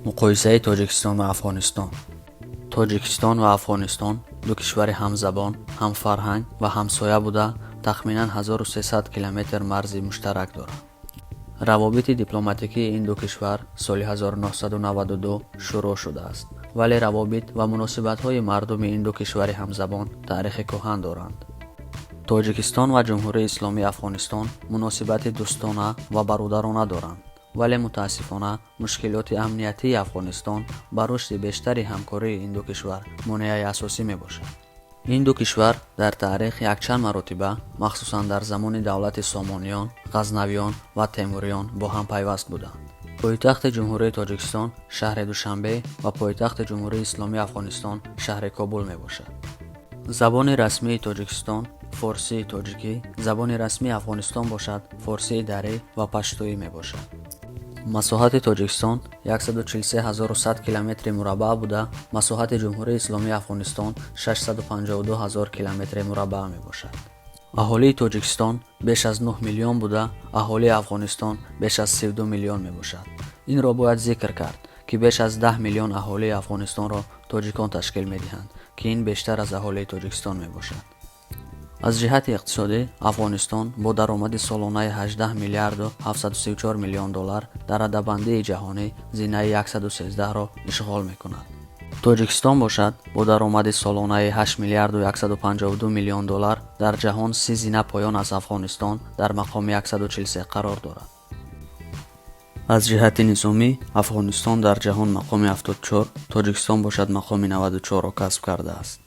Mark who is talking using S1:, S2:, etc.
S1: مقایسه تاجیکستان و افغانستان. تاجیکستان و افغانستان دو کشور همزبان، هم فرهنگ و همسایه بوده تخمینا 1300 کیلومتر مرز مشترک دارند. روابط دیپلماتیکی این دو کشور سال 1992 شروع شده است، ولی روابط و مناسبت‌های مردم این دو کشور همزبان تاریخ کهن دارند. تاجیکستان و جمهوری اسلامی افغانستان مناسبت دوستانه و برادرانه دارند، ولی متاسفانه مشکلات امنیتی افغانستان بر رشد بیشتری همکاری این دو کشور مانع اساسی می باشد. این دو کشور در تاریخ یک چند مرتبه مخصوصا در زمان دولت سامانیان، غزنویان و تیموریان با هم پیوست بودند. پایتخت جمهوری تاجیکستان شهر دوشنبه و پایتخت جمهوری اسلامی افغانستان شهر کابل می باشد. زبان رسمی تاجیکستان فارسی تاجیکی، زبان رسمی افغانستان باشد فارسی دری و پشتویی می باشد. مساحت تاجیکستان 143100 کیلومتر مربع بوده، مساحت جمهوری اسلامی افغانستان 652000 کیلومتر مربع می باشد. اهالی تاجیکستان بیش از 9 میلیون بوده، اهالی افغانستان بیش از 32 میلیون می باشد. این را باید ذکر کرد که بیش از 10 میلیون اهالی افغانستان را تاجیکان تشکیل می دهند که این بیشتر از اهالی تاجیکستان می باشد. از جهت اقتصادی افغانستان با درآمد سالانه 18 میلیارد و 734 میلیون دلار در رده‌بندی جهانی زینه 113 را اشغال می‌کند. تاجیکستان باشد با درآمد سالانه 8 میلیارد و 152 میلیون دلار در جهان 30 زینه پایان از افغانستان در مقام 143 قرار دارد. از جهت نظامی افغانستان در جهان مقام 74، تاجیکستان باشد مقام 94 را کسب کرده است.